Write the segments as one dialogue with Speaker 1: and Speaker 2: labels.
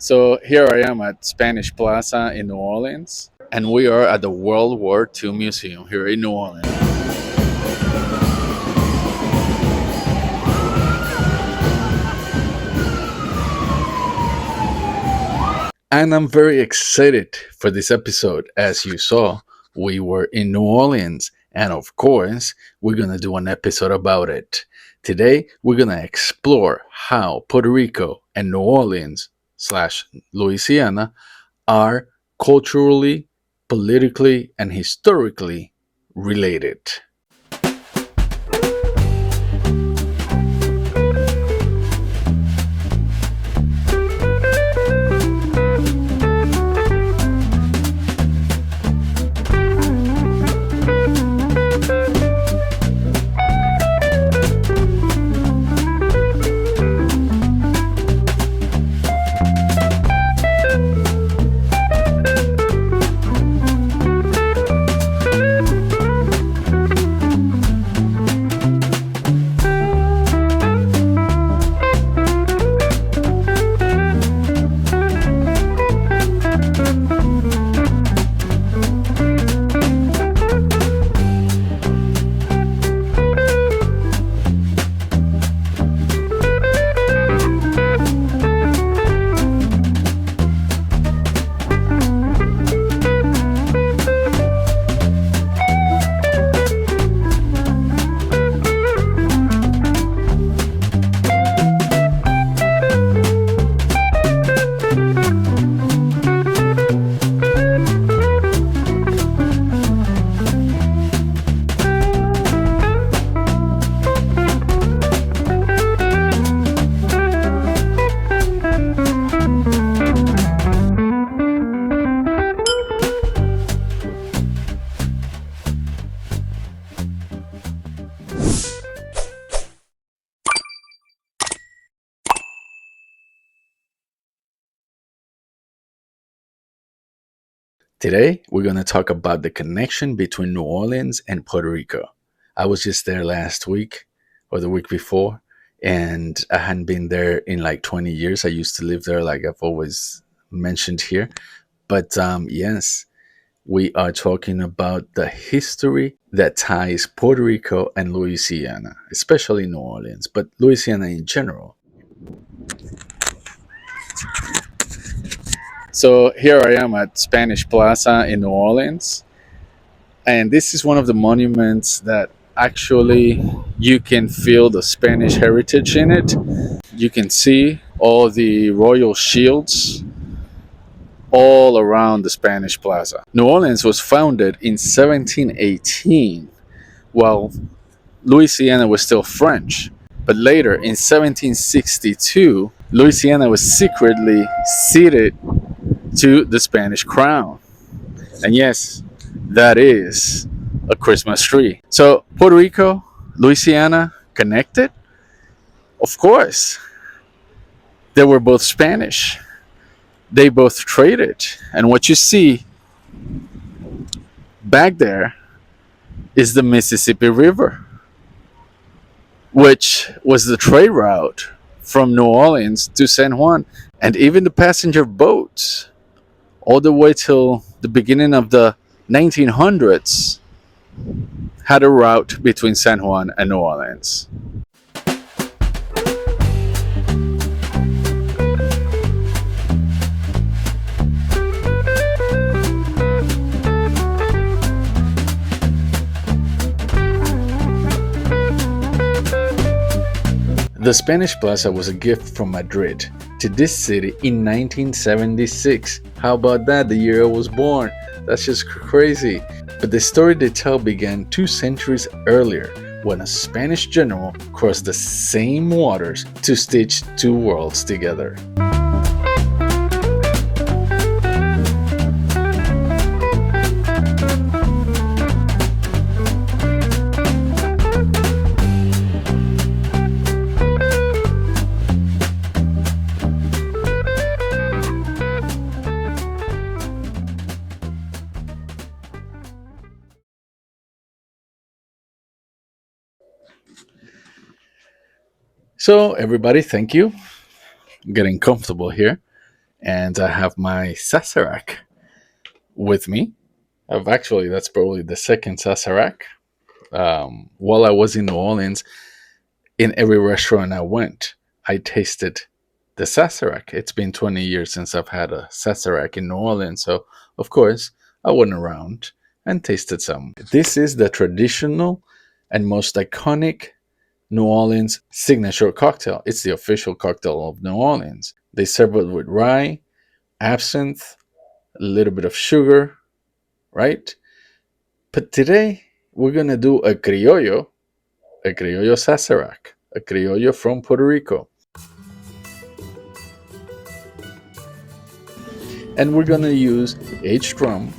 Speaker 1: So here I am at Spanish Plaza in New Orleans, and we are at the World War II Museum here in New Orleans. And I'm very excited for this episode. As you saw, we were in New Orleans, and of course, we're going to do an episode about it. Today, we're going to explore how Puerto Rico and New Orleans slash Louisiana are culturally, politically, and historically related. Today, we're going to talk about the connection between New Orleans and Puerto Rico. I was just there last week or the week before, and I hadn't been there in like 20 years. I used to live there, like I've always mentioned here. But yes, we are talking about the history that ties Puerto Rico and Louisiana, especially New Orleans, but Louisiana in general. So here I am at Spanish Plaza in New Orleans, and this is one of the monuments that actually you can feel the Spanish heritage in it. You can see all the royal shields all around the Spanish Plaza. New Orleans was founded in 1718 while Louisiana was still French. But later in 1762, Louisiana was secretly ceded to the Spanish crown. And yes, that is a Christmas tree. So Puerto Rico, Louisiana connected? Of course. They were both Spanish. They both traded. And what you see back there is the Mississippi River, which was the trade route from New Orleans to San Juan. And even the passenger boats, all the way till the beginning of the 1900s, had a route between San Juan and New Orleans. The Spanish Plaza was a gift from Madrid to this city in 1976. How about that? The year I was born. That's just crazy. But the story they tell began 2 centuries earlier when a Spanish general crossed the same waters to stitch 2 worlds together. So, everybody, thank you. I'm getting comfortable here. And I have my Sazerac with me. Actually, that's probably the second Sazerac. While I was in New Orleans, in every restaurant I went, I tasted the Sazerac. It's been 20 years since I've had a Sazerac in New Orleans, so of course I went around and tasted some. This is the traditional and most iconic New Orleans signature cocktail. It's the official cocktail of New Orleans. They serve it with rye, absinthe, a little bit of sugar, right? But today we're gonna do a criollo Sazerac, a criollo from Puerto Rico. And we're gonna use aged rum,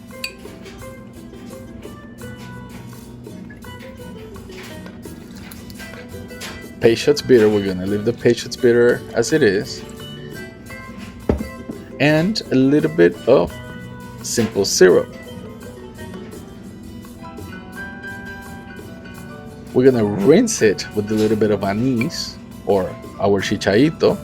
Speaker 1: Peychaud's bitter. We're gonna leave the Peychaud's bitter as it is, and a little bit of simple syrup. We're gonna rinse it with a little bit of anise or our chichaito.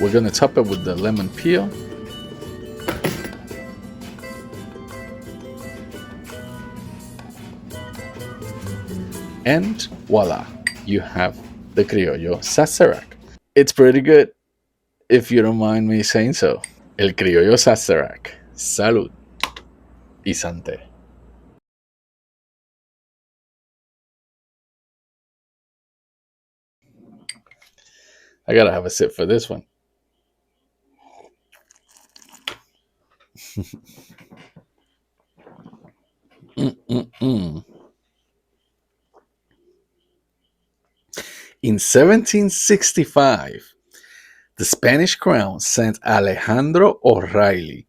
Speaker 1: We're gonna top it with the lemon peel. And voila, you have the Criollo Sazerac. It's pretty good, if you don't mind me saying so. El Criollo Sazerac. Salud y santé. I gotta have a sip for this one. Mm-mm-mm. In 1765, the Spanish crown sent Alejandro O'Reilly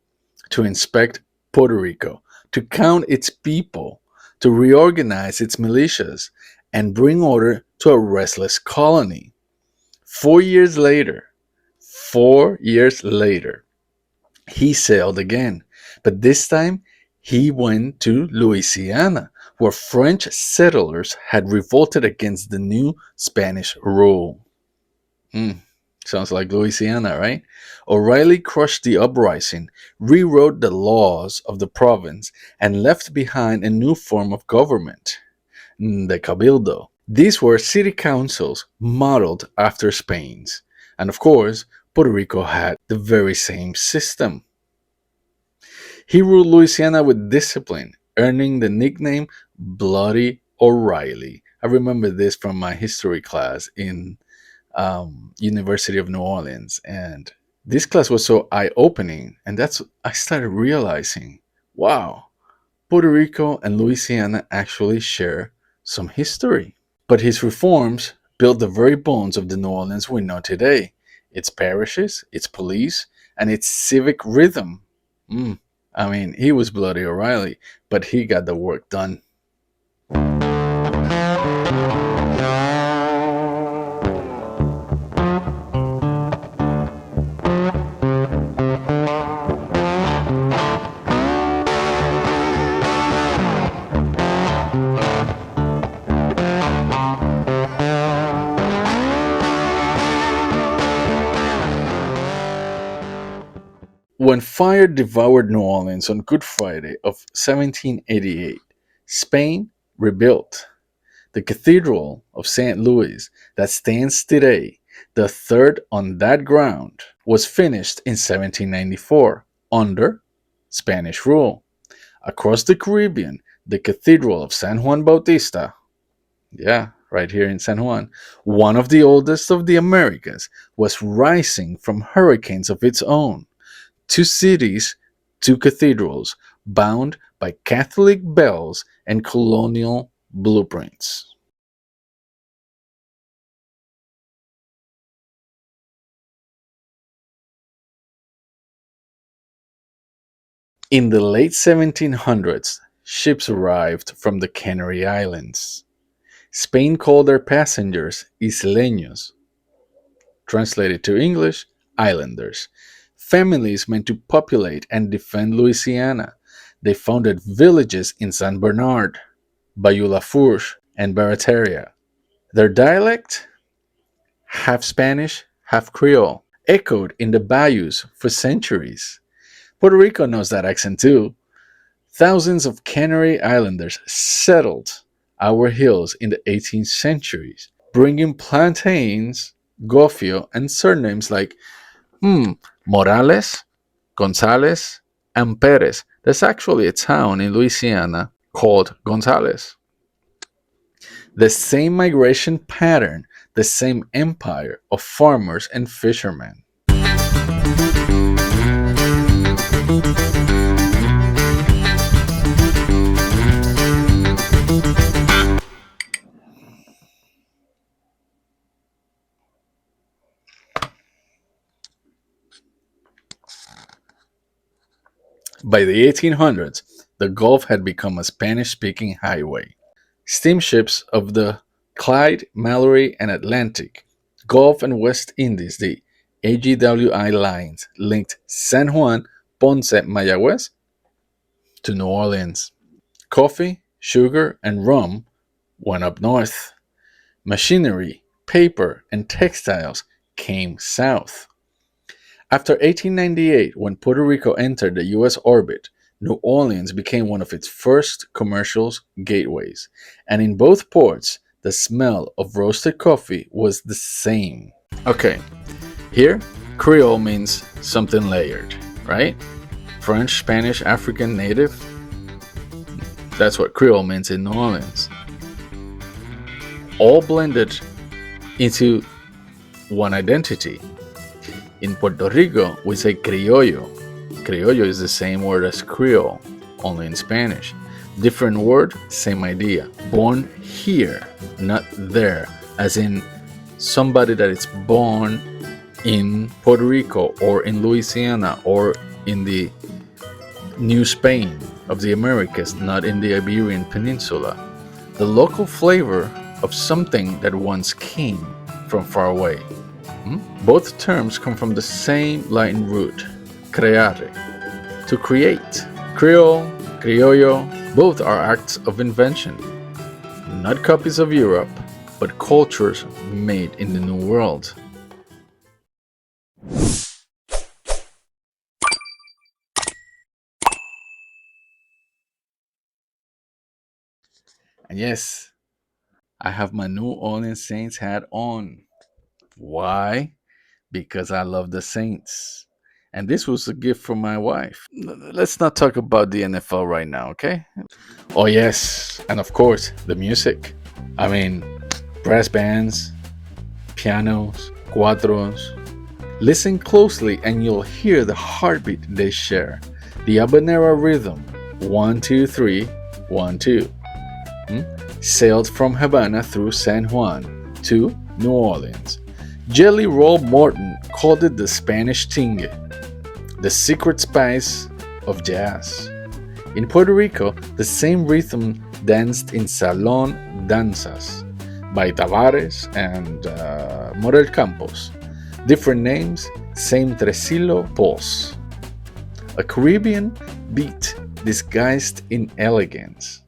Speaker 1: to inspect Puerto Rico, to count its people, to reorganize its militias, and bring order to a restless colony. 4 years later, he sailed again, but this time he went to Louisiana, where French settlers had revolted against the new Spanish rule. Sounds like Louisiana, right? O'Reilly crushed the uprising, rewrote the laws of the province, and left behind a new form of government, the Cabildo. These were city councils modeled after Spain's. And of course, Puerto Rico had the very same system. He ruled Louisiana with discipline, earning the nickname Bloody O'Reilly. I remember this from my history class in University of New Orleans, and this class was so eye-opening, and that's I started realizing, wow, Puerto Rico and Louisiana actually share some history. But his reforms built the very bones of the New Orleans we know today: its parishes, its police, and its civic rhythm. I mean, he was Bloody O'Reilly, but he got the work done. When fire devoured New Orleans on Good Friday of 1788, Spain rebuilt. The Cathedral of St. Louis, that stands today, the third on that ground, was finished in 1794 under Spanish rule. Across the Caribbean, the Cathedral of San Juan Bautista, yeah, right here in San Juan, one of the oldest of the Americas, was rising from hurricanes of its own. Two cities, two cathedrals, bound by Catholic bells and colonial blueprints. In the late 1700s, ships arrived from the Canary Islands. Spain called their passengers Isleños, translated to English, islanders. Families meant to populate and defend Louisiana. They founded villages in San Bernard, Bayou Lafourche, and Barataria. Their dialect, half Spanish, half Creole, echoed in the bayous for centuries. Puerto Rico knows that accent too. Thousands of Canary Islanders settled our hills in the 18th century, bringing plantains, gofio, and surnames like Morales, Gonzalez, and Perez. There's actually a town in Louisiana called Gonzalez. The same migration pattern, the same empire of farmers and fishermen. By the 1800s, the Gulf had become a Spanish speaking highway. Steamships of the Clyde, Mallory, and Atlantic, Gulf and West Indies, the AGWI lines, linked San Juan, Ponce, Mayagüez to New Orleans. Coffee, sugar, and rum went up north. Machinery, paper, and textiles came south. After 1898, when Puerto Rico entered the U.S. orbit, New Orleans became one of its first commercial gateways, and in both ports, the smell of roasted coffee was the same. Okay, here, Creole means something layered, right? French, Spanish, African, native. That's what Creole means in New Orleans. All blended into one identity. In Puerto Rico, we say criollo. Criollo is the same word as Creole, only in Spanish. Different word, same idea. Born here, not there, as in somebody that is born in Puerto Rico or in Louisiana or in the New Spain of the Americas, not in the Iberian Peninsula. The local flavor of something that once came from far away. Both terms come from the same Latin root, creare, to create. Creole, criollo, both are acts of invention, not copies of Europe, but cultures made in the New World. And yes, I have my New Orleans Saints hat on. Why? Because I love the Saints. And this was a gift from my wife. Let's not talk about the NFL right now, okay? Oh, yes. And of course, the music. I mean, brass bands, pianos, cuatros. Listen closely and you'll hear the heartbeat they share. The habanero rhythm. 1, 2, 3, 1, 2. Sailed from Havana through San Juan to New Orleans. Jelly Roll Morton called it the Spanish tingue, the secret spice of jazz. In Puerto Rico, the same rhythm danced in Salon Danzas by Tavares and Morel Campos. Different names, same tresillo pulse. A Caribbean beat disguised in elegance.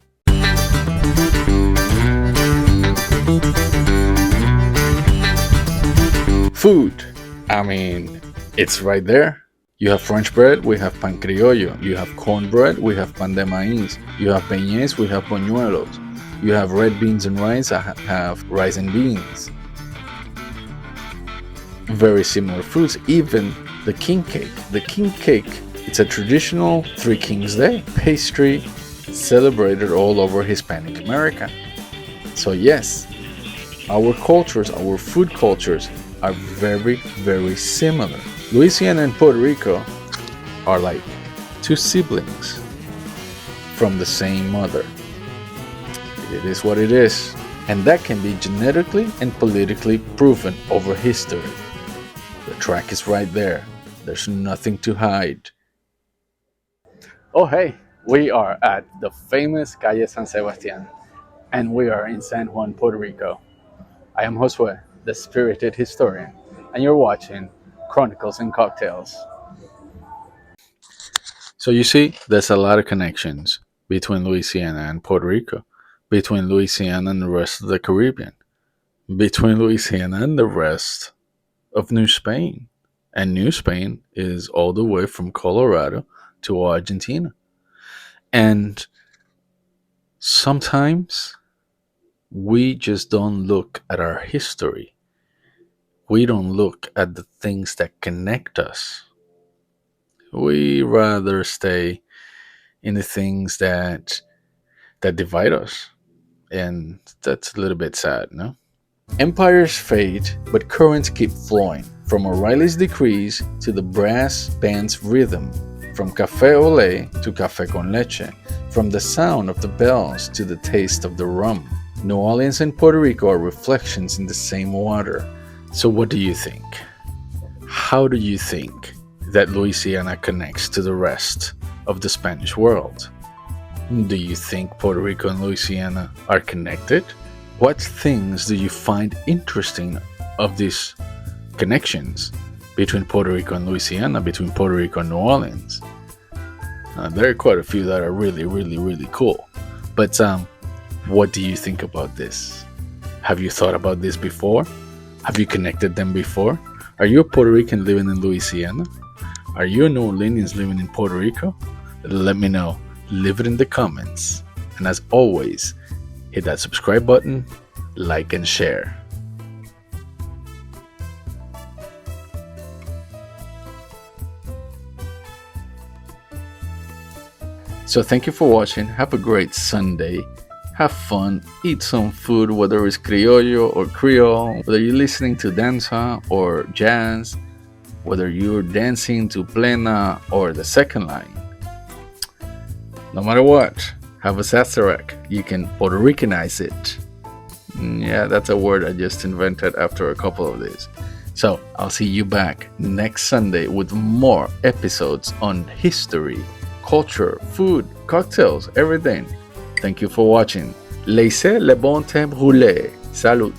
Speaker 1: Food, I mean, it's right there. You have French bread, we have pan criollo. You have cornbread, we have pan de maíz. You have beignets, we have buñuelos. You have red beans and rice, I have rice and beans. Very similar foods, even the king cake. The king cake, it's a traditional Three Kings Day pastry celebrated all over Hispanic America. So yes, our cultures, our food cultures are very, very similar. Louisiana and Puerto Rico are like two siblings from the same mother. It is what it is, and that can be genetically and politically proven over history. The track is right there. There's nothing to hide. Oh, hey, we are at the famous Calle San Sebastian, and we are in San Juan, Puerto Rico. I am Josué, the spirited historian, and you're watching Chronicles and Cocktails. So you see, there's a lot of connections between Louisiana and Puerto Rico, between Louisiana and the rest of the Caribbean, between Louisiana and the rest of New Spain. And New Spain is all the way from Colorado to Argentina. And sometimes we just don't look at our history. We don't look at the things that connect us. We rather stay in the things that divide us. And that's a little bit sad, no? Empires fade, but currents keep flowing. From O'Reilly's decrees to the brass band's rhythm, from café au lait to café con leche, from the sound of the bells to the taste of the rum. New Orleans and Puerto Rico are reflections in the same water. So what do you think? How do you think that Louisiana connects to the rest of the Spanish world? Do you think Puerto Rico and Louisiana are connected? What things do you find interesting of these connections between Puerto Rico and Louisiana, between Puerto Rico and New Orleans? There are quite a few that are really, really, really cool. But what do you think about this? Have you thought about this before? Have you connected them before? Are you a Puerto Rican living in Louisiana? Are you a New Orleanian living in Puerto Rico? Let me know. Leave it in the comments. And as always, hit that subscribe button, like and share. So thank you for watching. Have a great Sunday. Have fun. Eat some food, whether it's Criollo or Creole, whether you're listening to danza or jazz, whether you're dancing to plena or the second line. No matter what, have a Sazerac. You can Puerto Ricanize it. Yeah, that's a word I just invented after a couple of days. So I'll see you back next Sunday with more episodes on history, culture, food, cocktails, everything. Thank you for watching. Laissez le bon temps rouler. Salut.